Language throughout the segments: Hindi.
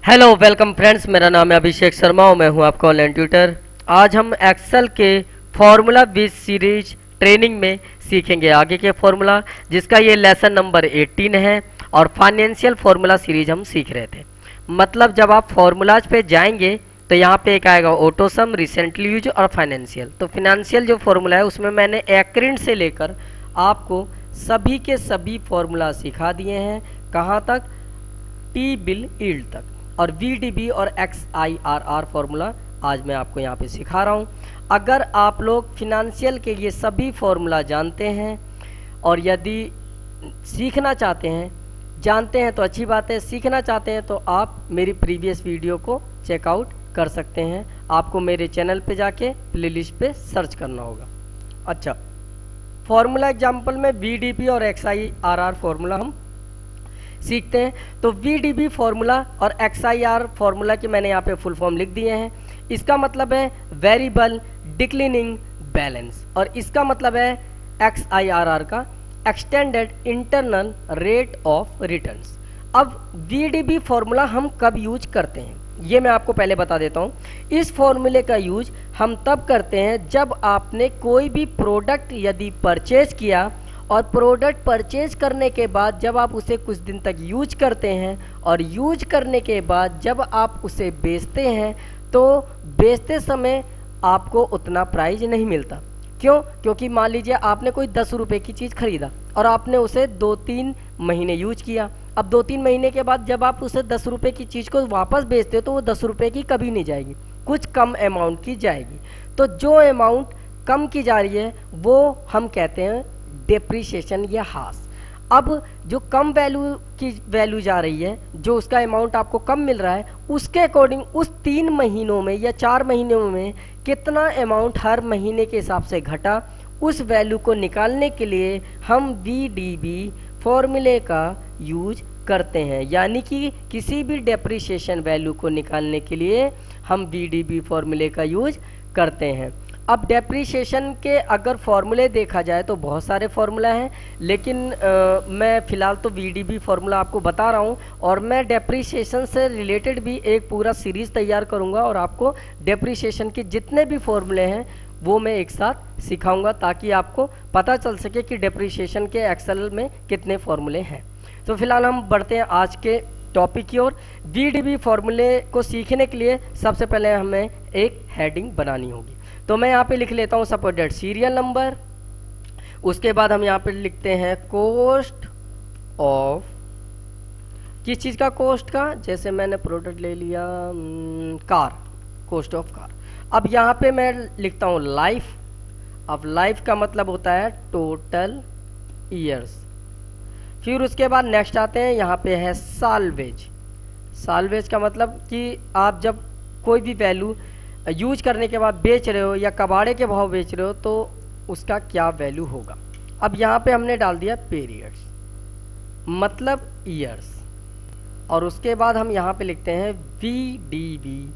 हेलो वेलकम फ्रेंड्स, मेरा नाम है अभिषेक शर्मा और मैं हूं आपका ऑनलाइन ट्यूटर। आज हम एक्सेल के फॉर्मूला बेस सीरीज ट्रेनिंग में सीखेंगे आगे के फॉर्मूला, जिसका ये लेसन नंबर 18 है और फाइनेंशियल फॉर्मूला सीरीज हम सीख रहे थे। मतलब जब आप फॉर्मूलाज पे जाएंगे तो यहाँ पे एक आएगा ऑटोसम, रिसेंटली यूज और फाइनेंशियल। तो फाइनेंशियल जो फॉर्मूला है उसमें मैंने एक्रेंट से लेकर आपको सभी के सभी फॉर्मूला सिखा दिए हैं। कहाँ तक? टी बिल यील्ड तक। और वीडीबी और एक्सआईआरआर फॉर्मूला आज मैं आपको यहाँ पे सिखा रहा हूँ। अगर आप लोग फिनेंशियल के ये सभी फॉर्मूला जानते हैं और यदि सीखना चाहते हैं, जानते हैं तो अच्छी बात है, सीखना चाहते हैं तो आप मेरी प्रीवियस वीडियो को चेकआउट कर सकते हैं। आपको मेरे चैनल पे जाके प्लेलिस्ट पे सर्च करना होगा। अच्छा, फॉर्मूला एग्जाम्पल में वीडीबी और एक्सआईआरआर फॉर्मूला हम सीखते हैं। तो वीडीबी फॉर्मूला और एक्सआईआर फॉर्मूला की मैंने यहाँ पे फुल फॉर्म लिख दिए हैं। इसका मतलब है वेरिएबल डिक्लिनिंग बैलेंस और इसका मतलब है एक्सआईआरआर का extended internal rate of returns. अब वीडीबी फॉर्मूला हम कब यूज करते हैं ये मैं आपको पहले बता देता हूँ। इस फॉर्मूले का यूज हम तब करते हैं जब आपने कोई भी प्रोडक्ट यदि परचेज किया और प्रोडक्ट परचेज करने के बाद जब आप उसे कुछ दिन तक यूज करते हैं और यूज करने के बाद जब आप उसे बेचते हैं तो बेचते समय आपको उतना प्राइस नहीं मिलता। क्यों? क्योंकि मान लीजिए आपने कोई 10 रुपये की चीज़ खरीदा और आपने उसे 2-3 महीने यूज किया। अब 2-3 महीने के बाद जब आप उसे 10 रुपये की चीज़ को वापस बेचते हो तो वो 10 रुपये की कभी नहीं जाएगी, कुछ कम अमाउंट की जाएगी। तो जो अमाउंट कम की जा रही है वो हम कहते हैं डेप्रिसिएशन या हास। अब जो कम वैल्यू जा रही है, जो उसका अमाउंट आपको कम मिल रहा है, उसके अकॉर्डिंग उस 3 महीनों में या 4 महीनों में कितना अमाउंट हर महीने के हिसाब से घटा, उस वैल्यू को निकालने के लिए हम वीडीबी फॉर्मूले का यूज करते हैं। यानी कि किसी भी डेप्रिसिएशन वैल्यू को निकालने के लिए हम वीडीबी फॉर्मूले का यूज करते हैं। अब डेप्रिसिएशन के अगर फॉर्मूले देखा जाए तो बहुत सारे फॉर्मूला हैं, लेकिन मैं फ़िलहाल तो वीडीबी फॉर्मूला आपको बता रहा हूं और मैं डेप्रिसिएशन से रिलेटेड भी एक पूरा सीरीज़ तैयार करूंगा और आपको डेप्रिसिएशन के जितने भी फॉर्मूले हैं वो मैं एक साथ सिखाऊंगा ताकि आपको पता चल सके कि डेप्रिसिएशन के एक्सेल में कितने फॉर्मूले हैं। तो फिलहाल हम बढ़ते हैं आज के टॉपिक की ओर। वीडीबी फॉर्मूले को सीखने के लिए सबसे पहले हमें एक हेडिंग बनानी होगी। तो मैं यहाँ पे लिख लेता हूँ सपोज दैट सीरियल नंबर। उसके बाद हम यहाँ पे लिखते हैं कॉस्ट ऑफ, किस चीज़ का? कॉस्ट का। जैसे मैंने प्रोडक्ट ले लिया कार, कॉस्ट ऑफ कार। अब यहाँ पे मैं लिखता हूँ लाइफ। अब लाइफ का मतलब होता है टोटल ईयर्स। फिर उसके बाद नेक्स्ट आते हैं, यहाँ पे है साल्वेज। साल्वेज का मतलब कि आप जब कोई भी वैल्यू यूज करने के बाद बेच रहे हो या कबाड़े के भाव बेच रहे हो तो उसका क्या वैल्यू होगा। अब यहाँ पे हमने डाल दिया पीरियड्स, मतलब ईयर्स। और उसके बाद हम यहाँ पे लिखते हैं वीडीबी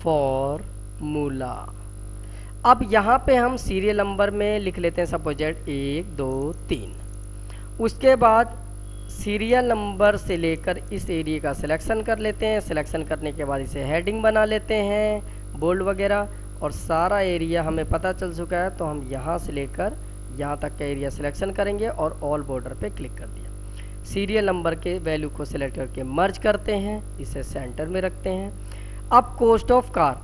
फॉर्मूला। अब यहाँ पे हम सीरियल नंबर में लिख लेते हैं सपोज 1 2 3। उसके बाद सीरियल नंबर से लेकर इस एरिया का सिलेक्शन कर लेते हैं। सिलेक्शन करने के बाद इसे हेडिंग बना लेते हैं, बोल्ड वगैरह, और सारा एरिया हमें पता चल चुका है तो हम यहाँ से लेकर यहाँ तक का एरिया सिलेक्शन करेंगे और ऑल बॉर्डर पे क्लिक कर दिया। सीरियल नंबर के वैल्यू को सिलेक्ट करके मर्ज करते हैं, इसे सेंटर में रखते हैं। अब कॉस्ट ऑफ कार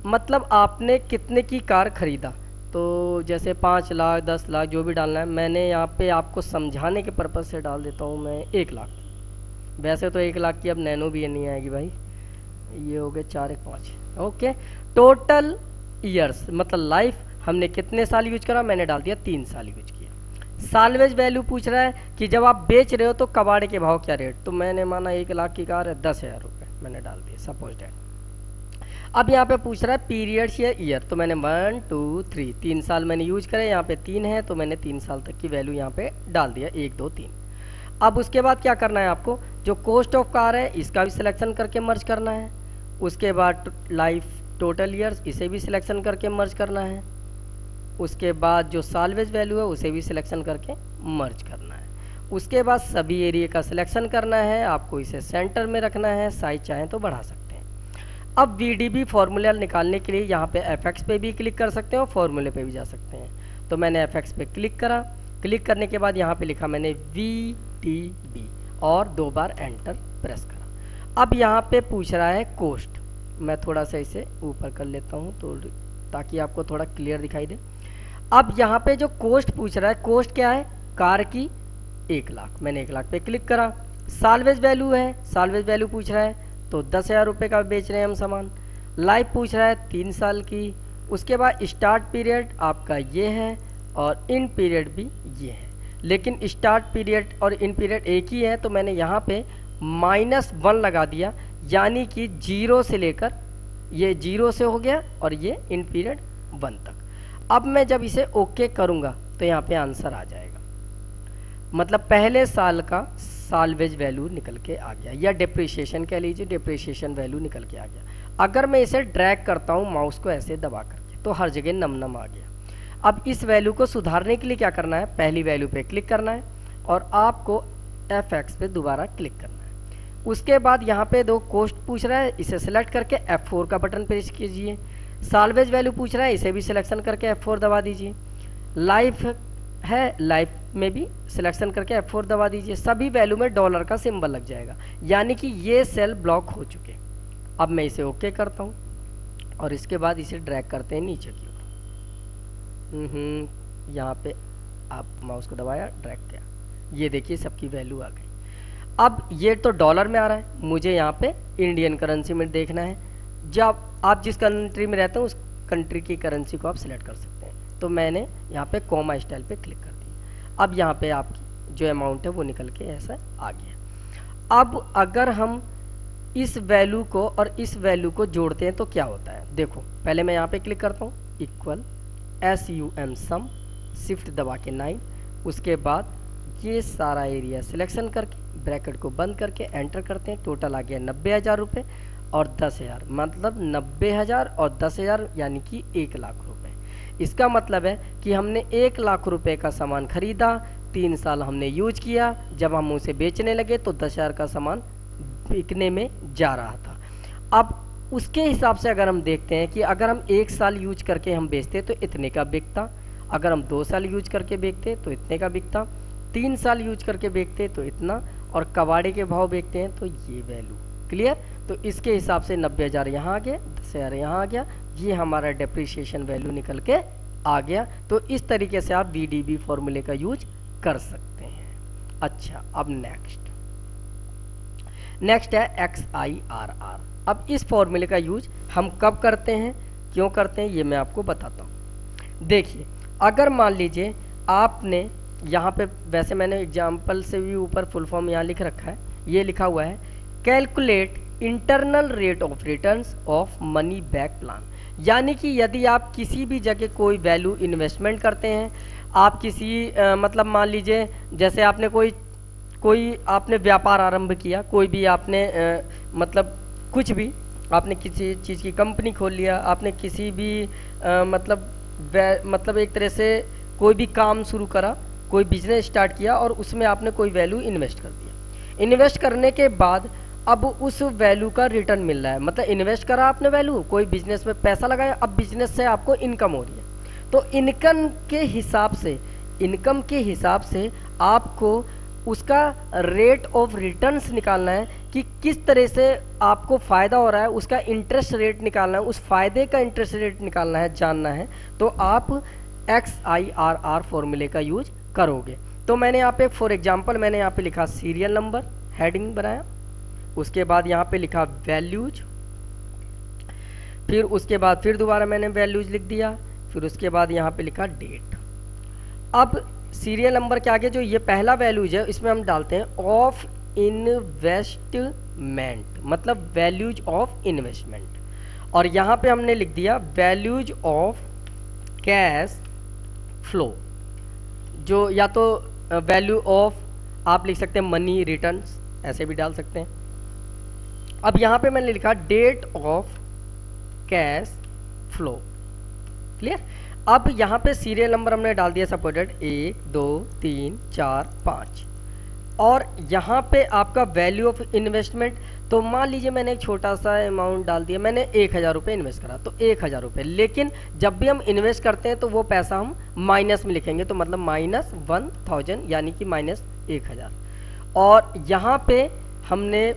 मतलब आपने कितने की कार खरीदा, तो जैसे 5 लाख 10 लाख जो भी डालना है, मैंने यहाँ पे आपको समझाने के पर्पज़ से डाल देता हूँ मैं 1 लाख। वैसे तो 1 लाख की अब नैनो भी नहीं आएगी भाई, ये हो गए 4 1 5। ओके, टोटल ईयर्स मतलब लाइफ हमने कितने साल यूज करा, मैंने डाल दिया 3 साल यूज किया। साल्वेज वैल्यू पूछ रहा है कि जब आप बेच रहे हो तो कबाड़े के भाव क्या रेट, तो मैंने माना 1 लाख की कार है 10,000 रुपये मैंने डाल दिया सपोज दैट। अब यहाँ पे पूछ रहा है पीरियड्स या ईयर, तो मैंने 1 2 3 3 साल मैंने यूज करे, यहाँ पे 3 है तो मैंने 3 साल तक की वैल्यू यहाँ पे डाल दिया 1 2 3। अब उसके बाद क्या करना है आपको, जो कॉस्ट ऑफ कार है इसका भी सिलेक्शन करके मर्ज करना है। उसके बाद लाइफ टोटल ईयर्स इसे भी सिलेक्शन करके मर्ज करना है। उसके बाद जो साल्वेज वैल्यू है उसे भी सिलेक्शन करके मर्ज करना है। उसके बाद सभी एरिया का सिलेक्शन करना है, आपको इसे सेंटर में रखना है, साइज चाहें तो बढ़ा सकते हैं। अब VDB फॉर्मूला निकालने के लिए यहाँ पे FX पे भी क्लिक कर सकते हैं और फॉर्मूले पे भी जा सकते हैं। तो मैंने FX पे क्लिक करा, क्लिक करने के बाद यहाँ पे लिखा मैंने VDB और 2 बार एंटर प्रेस करा। अब यहाँ पे पूछ रहा है कोस्ट, मैं थोड़ा सा इसे ऊपर कर लेता हूँ तो ताकि आपको थोड़ा क्लियर दिखाई दे। अब यहाँ पे जो कोस्ट पूछ रहा है, कोस्ट क्या है, कार की 1 लाख, मैंने 1 लाख पे क्लिक करा। साल्वेज वैल्यू है, साल्वेज वैल्यू पूछ रहा है तो 10,000 रुपये का बेच रहे हैं हम सामान। लाइफ पूछ रहा है 3 साल की। उसके बाद स्टार्ट पीरियड आपका ये है और इन पीरियड भी ये है, लेकिन स्टार्ट पीरियड और इन पीरियड एक ही है तो मैंने यहाँ पे -1 लगा दिया, यानी कि 0 से लेकर ये 0 से हो गया और ये इन पीरियड 1 तक। अब मैं जब इसे ओके करूँगा तो यहाँ पे आंसर आ जाएगा, मतलब पहले साल का साल्वेज वैल्यू निकल के आ गया, या डिप्रिसिएशन कह लीजिए, डिप्रिसिएशन वैल्यू निकल के आ गया। अगर मैं इसे ड्रैग करता हूँ माउस को ऐसे दबा करके तो हर जगह नम आ गया। अब इस वैल्यू को सुधारने के लिए क्या करना है, पहली वैल्यू पे क्लिक करना है और आपको FX पे दोबारा क्लिक करना है। उसके बाद यहाँ पे 2 कोस्ट पूछ रहा है, इसे सिलेक्ट करके F4 का बटन प्रेस कीजिए। साल्वेज वैल्यू पूछ रहा है, इसे भी सिलेक्शन करके F4 दबा दीजिए। लाइफ है, लाइफ में भी सिलेक्शन करके F4 दबा दीजिए। सभी वैल्यू में डॉलर का सिंबल लग जाएगा, यानी कि ये सेल ब्लॉक हो चुके। अब मैं इसे ओके करता हूँ और इसके बाद इसे ड्रैग करते हैं नीचे की ओर। यहाँ पे आप माउस को दबाया, ड्रैग किया, ये देखिए सबकी वैल्यू आ गई। अब ये तो डॉलर में आ रहा है, मुझे यहाँ पे इंडियन करेंसी में देखना है। जब आप जिस कंट्री में रहते हैं उस कंट्री की करेंसी को आप सिलेक्ट कर सकते हैं। तो मैंने यहाँ पे कॉमा स्टाइल पे क्लिक कर दिया। अब यहाँ पे आपकी जो अमाउंट है वो निकल के ऐसा आ गया। अब अगर हम इस वैल्यू को और इस वैल्यू को जोड़ते हैं तो क्या होता है, देखो पहले मैं यहाँ पे क्लिक करता हूँ, इक्वल SUM सम, शिफ्ट दबा के 9, उसके बाद ये सारा एरिया सिलेक्शन करके ब्रैकेट को बंद करके एंटर करते हैं। टोटल आ गया 90,000 रुपये और 10,000, मतलब 90,000 और 10,000 यानी कि 1 लाख रुपए। इसका मतलब है कि हमने 1 लाख रुपए का सामान खरीदा, 3 साल हमने यूज किया, जब हम उसे बेचने लगे तो 10,000 का सामान बिकने में जा रहा था। अब उसके हिसाब से अगर हम देखते हैं कि अगर हम 1 साल यूज करके हम बेचते तो इतने का बिकता, अगर हम 2 साल यूज करके बेचते तो इतने का बिकता, 3 साल यूज करके बेचते तो इतना, और कबाड़े के भाव बेचते हैं तो ये वैल्यू। क्लियर? तो इसके हिसाब से 90,000 यहाँ आ गया, 10,000 यहाँ आ गया, ये हमारा डेप्रिसिएशन वैल्यू निकल के आ गया। तो इस तरीके से आप VDB फॉर्मूले का यूज कर सकते हैं। अच्छा, अब नेक्स्ट है XIRR। अब इस फॉर्मूले का यूज हम कब करते हैं, क्यों करते हैं, ये मैं आपको बताता हूँ। देखिए, अगर मान लीजिए आपने यहाँ पे, वैसे मैंने एग्जाम्पल से भी ऊपर फुल फॉर्म यहाँ लिख रखा है, ये लिखा हुआ है calculate internal rate of returns of money back plan. यानी कि यदि आप किसी भी जगह कोई वैल्यू इन्वेस्टमेंट करते हैं, आप किसी मतलब मान लीजिए जैसे आपने कोई आपने व्यापार आरंभ किया, कोई भी आपने मतलब कुछ भी आपने किसी चीज़ की कंपनी खोल लिया, आपने किसी भी मतलब एक तरह से कोई भी काम शुरू करा, कोई बिजनेस स्टार्ट किया और उसमें आपने कोई वैल्यू इन्वेस्ट कर दिया। इन्वेस्ट करने के बाद अब उस वैल्यू का रिटर्न मिल रहा है, मतलब इन्वेस्ट करा आपने वैल्यू, कोई बिजनेस में पैसा लगाया, अब बिजनेस से आपको इनकम हो रही है। तो इनकम के हिसाब से आपको उसका रेट ऑफ रिटर्न्स निकालना है कि किस तरह से आपको फ़ायदा हो रहा है, उसका इंटरेस्ट रेट निकालना है, उस फायदे का इंटरेस्ट रेट निकालना है, जानना है, तो आप XIRR फॉर्मूले का यूज करोगे। तो मैंने यहाँ पे फॉर एग्जांपल मैंने यहाँ पे लिखा सीरियल नंबर, हेडिंग बनाया, उसके बाद यहाँ पे लिखा वैल्यूज, फिर उसके बाद फिर दोबारा मैंने वैल्यूज लिख दिया, फिर उसके बाद यहाँ पे लिखा डेट। अब सीरियल नंबर के आगे जो ये पहला वैल्यूज है इसमें हम डालते हैं ऑफ इन्वेस्टमेंट, मतलब वैल्यूज ऑफ इन्वेस्टमेंट, और यहाँ पे हमने लिख दिया वैल्यूज ऑफ कैश फ्लो, जो या तो वैल्यू ऑफ आप लिख सकते हैं मनी रिटर्न्स, ऐसे भी डाल सकते हैं। अब यहाँ पे मैंने लिखा date of cash flow. Clear? अब यहाँ पे सीरियल नंबर हमने डाल दिया सपोर्टेड 1 2 3 4 5। और यहाँ पे आपका वैल्यू ऑफ इन्वेस्टमेंट, तो मान लीजिए मैंने एक छोटा सा अमाउंट डाल दिया, मैंने 1000 रुपये इन्वेस्ट करा, तो 1000 रुपये, लेकिन जब भी हम इन्वेस्ट करते हैं तो वो पैसा हम माइनस में लिखेंगे, तो मतलब -1000 यानी कि -1000। और यहाँ पे हमने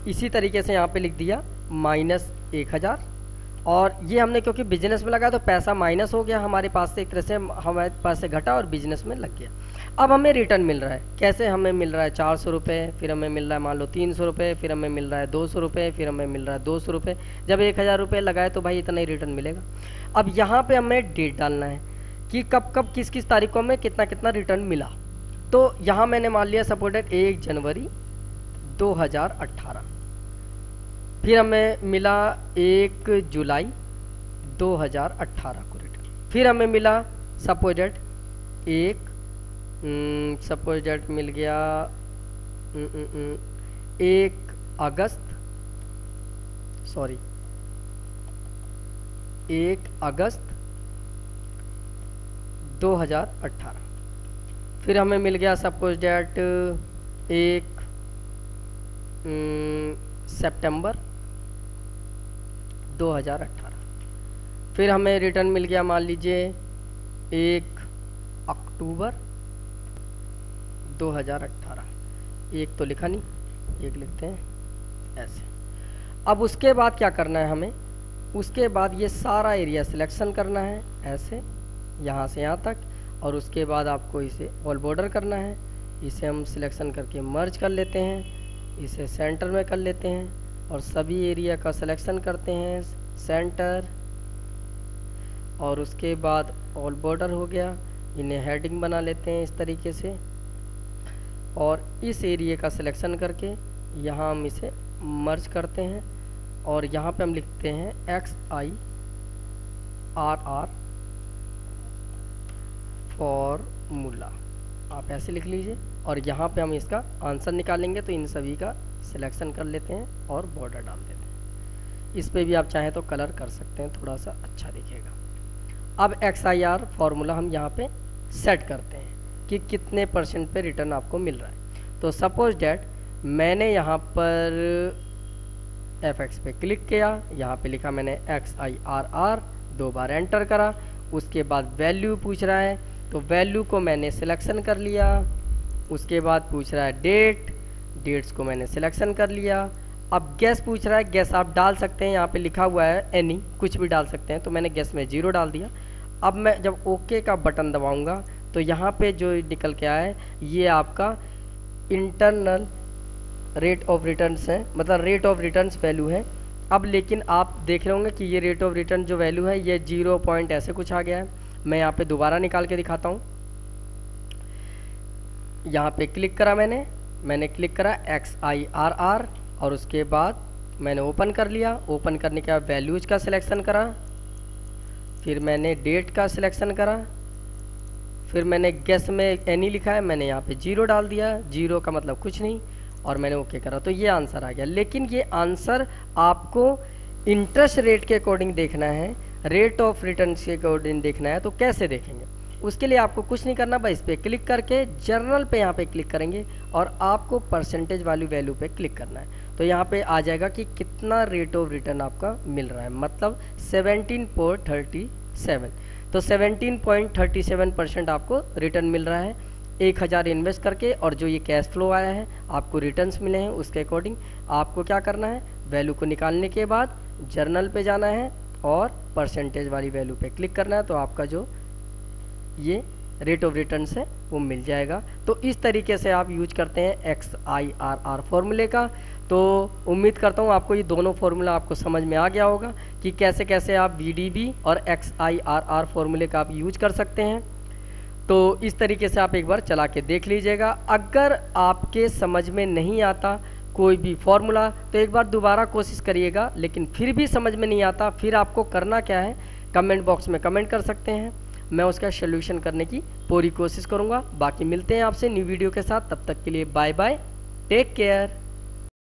इसी तरीके से यहाँ पे लिख दिया -1000, और ये हमने क्योंकि बिजनेस में लगा तो पैसा माइनस हो गया हमारे पास से, एक तरह से हमारे पास से घटा और बिजनेस में लग गया। अब हमें रिटर्न मिल रहा है, कैसे हमें मिल रहा है 400 रुपये, फिर हमें मिल रहा है मान लो 300 रुपये, फिर हमें मिल रहा है 200 रुपये, फिर हमें मिल रहा है 200 रुपये। जब 1000 रुपये लगाए तो भाई इतना ही रिटर्न मिलेगा। अब यहाँ पे हमें डेट डालना है कि कब कब किस किस तारीख को हमें कितना कितना रिटर्न मिला। तो यहाँ मैंने मान लिया सपोर्टेड 1 जनवरी 2018, फिर हमें मिला 1 जुलाई 2018 को रिटर्न, फिर हमें मिला सपोर्टेड सपोर्टेड मिल गया 1 अगस्त 2018, फिर हमें मिल गया सपोज डेट 1 सितंबर 2018, फिर हमें रिटर्न मिल गया मान लीजिए 1 अक्टूबर 2018। एक तो लिखा नहीं, एक लिखते हैं ऐसे। अब उसके बाद क्या करना है हमें, उसके बाद ये सारा एरिया सिलेक्शन करना है ऐसे यहाँ से यहाँ तक, और उसके बाद आपको इसे ऑल बॉर्डर करना है। इसे हम सिलेक्शन करके मर्ज कर लेते हैं, इसे सेंटर में कर लेते हैं और सभी एरिया का सिलेक्शन करते हैं सेंटर, और उसके बाद ऑल बॉर्डर हो गया। इन्हें हेडिंग बना लेते हैं इस तरीके से, और इस एरिया का सिलेक्शन करके यहाँ हम इसे मर्ज करते हैं, और यहाँ पे हम लिखते हैं XIRR फॉर्मूला, आप ऐसे लिख लीजिए। और यहाँ पे हम इसका आंसर निकालेंगे, तो इन सभी का सिलेक्शन कर लेते हैं और बॉर्डर डाल देते हैं। इस पे भी आप चाहें तो कलर कर सकते हैं, थोड़ा सा अच्छा दिखेगा। अब XIR फॉर्मूला हम यहाँ पे सेट करते हैं कि कितने % पे रिटर्न आपको मिल रहा है। तो सपोज डैट मैंने यहाँ पर FX पे क्लिक किया, यहाँ पे लिखा मैंने XIRR, 2 बार एंटर करा, उसके बाद वैल्यू पूछ रहा है, तो वैल्यू को मैंने सिलेक्शन कर लिया। उसके बाद पूछ रहा है डेट्स को मैंने सिलेक्शन कर लिया। अब गैस पूछ रहा है, गैस आप डाल सकते हैं, यहाँ पे लिखा हुआ है एनी, कुछ भी डाल सकते हैं, तो मैंने गैस में 0 डाल दिया। अब मैं जब ओके का बटन दबाऊंगा तो यहाँ पे जो निकल के आया है ये आपका इंटरनल रेट ऑफ रिटर्न्स है, मतलब रेट ऑफ रिटर्न्स वैल्यू है। अब लेकिन आप देख रहे होंगे कि ये रेट ऑफ रिटर्न जो वैल्यू है ये 0 पॉइंट ऐसे कुछ आ गया है। मैं यहाँ पे दोबारा निकाल के दिखाता हूँ। यहाँ पे क्लिक करा मैंने क्लिक करा XIRR, और उसके बाद मैंने ओपन कर लिया। ओपन करने के बाद वैल्यूज का सिलेक्शन करा, फिर मैंने डेट का सिलेक्शन करा, फिर मैंने गेस में एनी लिखा है, मैंने यहाँ पे 0 डाल दिया, 0 का मतलब कुछ नहीं, और मैंने ओके करा, तो ये आंसर आ गया। लेकिन ये आंसर आपको इंटरेस्ट रेट के अकॉर्डिंग देखना है, रेट ऑफ रिटर्न के अकॉर्डिंग देखना है। तो कैसे देखेंगे, उसके लिए आपको कुछ नहीं करना, बस इस पर क्लिक करके जर्नल पे यहाँ पे क्लिक करेंगे और आपको परसेंटेज वाली वैल्यू पे क्लिक करना है। तो यहाँ पे आ जाएगा कि कितना रेट ऑफ रिटर्न आपका मिल रहा है, मतलब 17.37। तो 17.37% आपको रिटर्न मिल रहा है 1000 इन्वेस्ट करके, और जो ये कैश फ्लो आया है आपको रिटर्न्स मिले हैं, उसके अकॉर्डिंग आपको क्या करना है, वैल्यू को निकालने के बाद जर्नल पे जाना है और परसेंटेज वाली वैल्यू पे क्लिक करना है, तो आपका जो ये रेट ऑफ रिटर्न है वो मिल जाएगा। तो इस तरीके से आप यूज करते हैं XIRR फॉर्मूले का। तो उम्मीद करता हूँ आपको ये दोनों फॉर्मूला आपको समझ में आ गया होगा कि कैसे कैसे आप VDB और XIRR फॉर्मूले का आप यूज कर सकते हैं। तो इस तरीके से आप एक बार चला के देख लीजिएगा। अगर आपके समझ में नहीं आता कोई भी फॉर्मूला तो एक बार दोबारा कोशिश करिएगा, लेकिन फिर भी समझ में नहीं आता, फिर आपको करना क्या है, कमेंट बॉक्स में कमेंट कर सकते हैं, मैं उसका सॉल्यूशन करने की पूरी कोशिश करूंगा। बाकी मिलते हैं आपसे न्यू वीडियो के साथ, तब तक के लिए बाय बाय, टेक केयर।